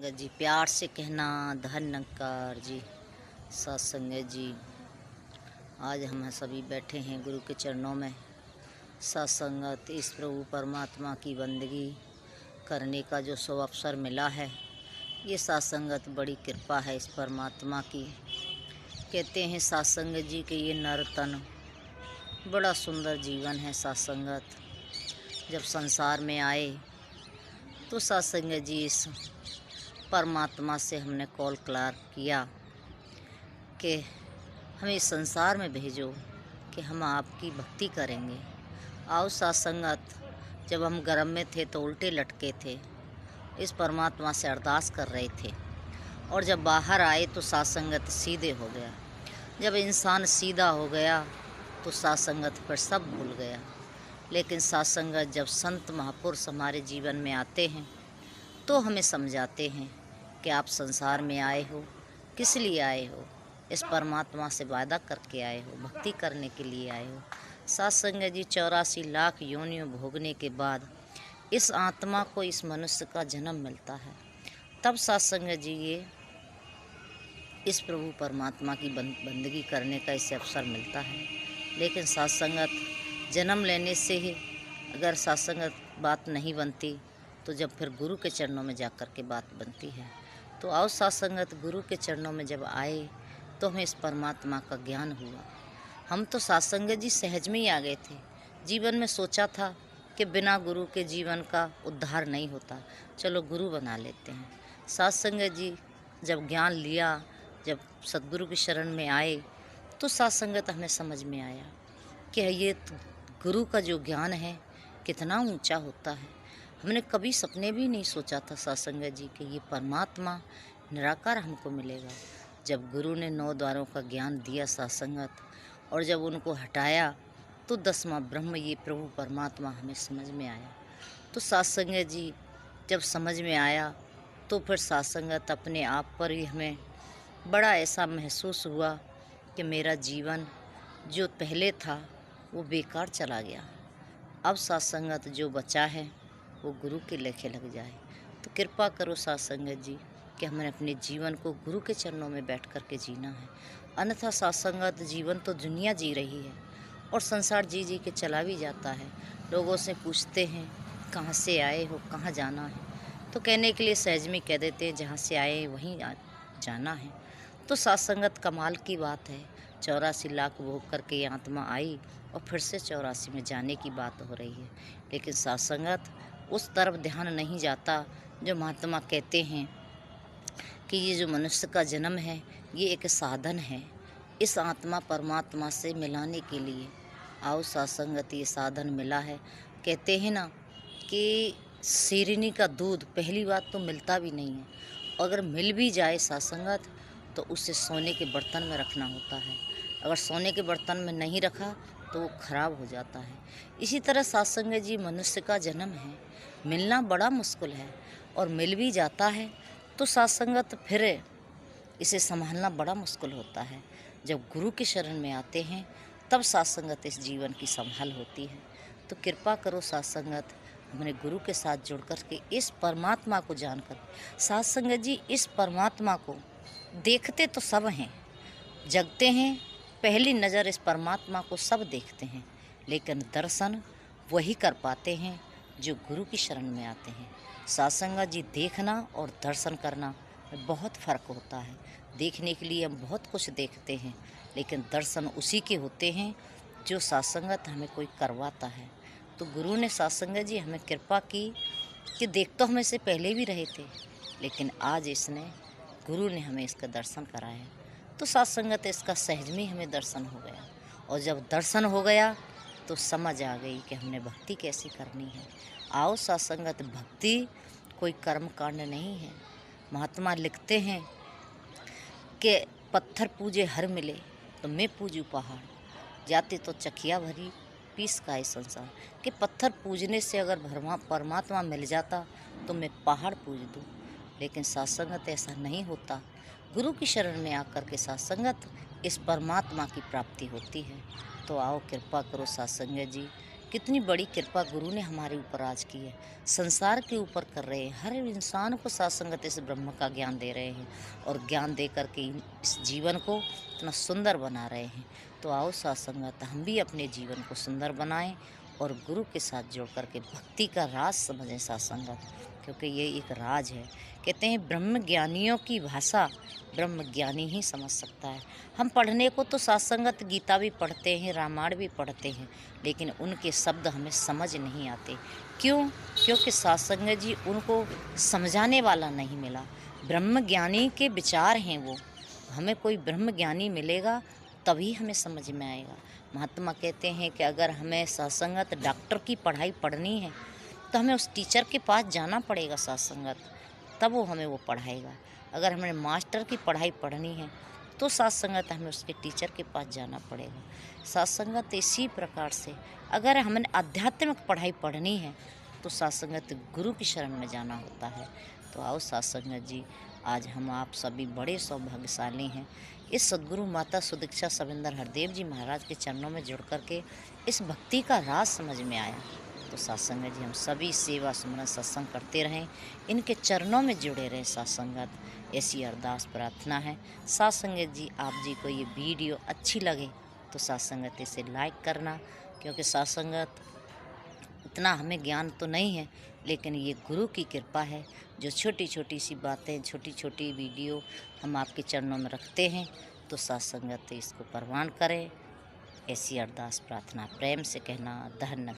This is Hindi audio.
संगत जी, प्यार से कहना धन्यकार जी। सत संगत जी, आज हम सभी बैठे हैं गुरु के चरणों में। सत्संगत इस प्रभु परमात्मा की बंदगी करने का जो सो अवसर मिला है, ये सत्संगत बड़ी कृपा है इस परमात्मा की। कहते हैं सत्संगत जी कि ये नर तन बड़ा सुंदर जीवन है। सत्संगत जब संसार में आए तो सत्संगत जी इस परमात्मा से हमने कॉल क्लियर किया कि हमें इस संसार में भेजो कि हम आपकी भक्ति करेंगे। आओ सत्संगत, जब हम गर्भ में थे तो उल्टे लटके थे, इस परमात्मा से अरदास कर रहे थे, और जब बाहर आए तो सत्संगत सीधे हो गया। जब इंसान सीधा हो गया तो सत्संगत पर सब भूल गया। लेकिन सत्संगत जब संत महापुरुष हमारे जीवन में आते हैं तो हमें समझाते हैं कि आप संसार में आए हो, किस लिए आए हो? इस परमात्मा से वादा करके आए हो, भक्ति करने के लिए आए हो। सत्संगत जी 84 लाख योनियों भोगने के बाद इस आत्मा को इस मनुष्य का जन्म मिलता है, तब सत्संगत जी ये इस प्रभु परमात्मा की बंदगी करने का इसे अवसर मिलता है। लेकिन सत्संगत जन्म लेने से ही अगर सत्संगत बात नहीं बनती तो जब फिर गुरु के चरणों में जाकर के बात बनती है। तो आओ सत्संगत, गुरु के चरणों में जब आए तो हमें इस परमात्मा का ज्ञान हुआ। हम तो सत्संगत जी सहज में ही आ गए थे। जीवन में सोचा था कि बिना गुरु के जीवन का उद्धार नहीं होता, चलो गुरु बना लेते हैं। सत्संगत जी जब ज्ञान लिया, जब सद्गुरु की शरण में आए तो सत्संगत हमें समझ में आया कि ये गुरु का जो ज्ञान है कितना ऊंचा होता है। हमने कभी सपने भी नहीं सोचा था सत्संगत जी कि ये परमात्मा निराकार हमको मिलेगा। जब गुरु ने 9 द्वारों का ज्ञान दिया सत्संगत, और जब उनको हटाया तो 10वां ब्रह्म ये प्रभु परमात्मा हमें समझ में आया। तो सत्संगत जी जब समझ में आया तो फिर सत्संगत अपने आप पर ही हमें बड़ा ऐसा महसूस हुआ कि मेरा जीवन जो पहले था वो बेकार चला गया। अब सत्संगत जो बचा है वो गुरु के लेखे लग जाए। तो कृपा करो सत्संगत जी कि हमें अपने जीवन को गुरु के चरणों में बैठ कर के जीना है। अन्यथा सत्संगत जीवन तो दुनिया जी रही है और संसार जी जी के चला भी जाता है। लोगों से पूछते हैं कहाँ से आए हो, कहाँ जाना है, तो कहने के लिए सहज में कह देते हैं जहाँ से आए वहीं जाना है। तो सत्संगत कमाल की बात है। 84 लाख भोग करके ये आत्मा आई और फिर से 84 में जाने की बात हो रही है। लेकिन सत्संगत उस तरफ ध्यान नहीं जाता जो महात्मा कहते हैं कि ये जो मनुष्य का जन्म है ये एक साधन है इस आत्मा परमात्मा से मिलाने के लिए। आओ सत्संगत, ये साधन मिला है। कहते हैं ना कि शेरनी का दूध पहली बात तो मिलता भी नहीं है, अगर मिल भी जाए सत्संगत तो उसे सोने के बर्तन में रखना होता है। अगर सोने के बर्तन में नहीं रखा तो वो खराब हो जाता है। इसी तरह सत्संगत जी मनुष्य का जन्म है, मिलना बड़ा मुश्किल है, और मिल भी जाता है तो सत्संगत फिर इसे संभालना बड़ा मुश्किल होता है। जब गुरु की शरण में आते हैं तब सत्संगत इस जीवन की संभाल होती है। तो कृपा करो सत्संगत, हमने गुरु के साथ जुड़ कर के इस परमात्मा को जानकर, सत्संगत जी इस परमात्मा को देखते तो सब हैं, जगते हैं, पहली नज़र इस परमात्मा को सब देखते हैं, लेकिन दर्शन वही कर पाते हैं जो गुरु की शरण में आते हैं। सत्संगत जी देखना और दर्शन करना में बहुत फ़र्क होता है। देखने के लिए हम बहुत कुछ देखते हैं, लेकिन दर्शन उसी के होते हैं जो सत्संगत हमें कोई करवाता है। तो गुरु ने सत्संगत जी हमें कृपा की कि देख तो हमें से पहले भी रहे थे, लेकिन आज गुरु ने हमें इसका दर्शन कराया। तो सत्संगत इसका सहज में हमें दर्शन हो गया, और जब दर्शन हो गया तो समझ आ गई कि हमने भक्ति कैसी करनी है। आओ सत्संगत, भक्ति कोई कर्म कांड नहीं है। महात्मा लिखते हैं कि पत्थर पूजे हर मिले तो मैं पूजूं पहाड़, जाते तो चखिया भरी पीस का संसार। कि पत्थर पूजने से अगर परमात्मा मिल जाता तो मैं पहाड़ पूज दूँ, लेकिन सत्संगत ऐसा नहीं होता। गुरु की शरण में आकर के सत्संगत इस परमात्मा की प्राप्ति होती है। तो आओ कृपा करो सत्संगत जी कितनी बड़ी कृपा गुरु ने हमारे ऊपर आज की है, संसार के ऊपर कर रहे हैं। हर इंसान को साथ संगत से ब्रह्म का ज्ञान दे रहे हैं और ज्ञान दे करके इस जीवन को इतना सुंदर बना रहे हैं। तो आओ साथ संगत, हम भी अपने जीवन को सुंदर बनाएं और गुरु के साथ जुड़ करके भक्ति का राज समझें साथ संगत, क्योंकि ये एक राज है। कहते हैं ब्रह्म ज्ञानियों की भाषा ब्रह्म ज्ञानी ही समझ सकता है। हम पढ़ने को तो साथ संगत गीता भी पढ़ते हैं, रामायण भी पढ़ते हैं, लेकिन उनके शब्द हमें समझ नहीं आते। क्यों? क्योंकि साथ संगत जी उनको समझाने वाला नहीं मिला। ब्रह्म ज्ञानी के विचार हैं वो, हमें कोई ब्रह्म ज्ञानी मिलेगा तभी हमें समझ में आएगा। महात्मा कहते हैं कि अगर हमें साथ संगत डॉक्टर की पढ़ाई पढ़नी है तो हमें उस टीचर के पास जाना पड़ेगा साथ संगत, तब वो हमें वो पढ़ाएगा। अगर हमें मास्टर की पढ़ाई पढ़नी है तो साथ संगत हमें उसके टीचर के पास जाना पड़ेगा। साथ संगत इसी प्रकार से अगर हमें आध्यात्मिक पढ़ाई पढ़नी है तो साथ संगत गुरु की शरण में जाना होता है। तो आओ साथ संगत जी, आज हम आप सभी बड़े सौभाग्यशाली हैं। इस सद्गुरु माता सुदीक्षा सविंदर हरदेव जी महाराज के चरणों में जुड़ करके इस भक्ति का राज समझ में आया। तो साथ संगत जी हम सभी सेवा सुमरन सत्संग करते रहें, इनके चरणों में जुड़े रहें साथ संगत, ऐसी अरदास प्रार्थना है। साथ संगत जी आप जी को ये वीडियो अच्छी लगे तो साथ संगत इसे लाइक करना, क्योंकि साथ संगत इतना हमें ज्ञान तो नहीं है, लेकिन ये गुरु की कृपा है जो छोटी छोटी सी बातें, छोटी छोटी वीडियो हम आपके चरणों में रखते हैं। तो साथ संगत इसको परवान करें, ऐसी अरदास प्रार्थना प्रेम से कहना। धन्यवाद।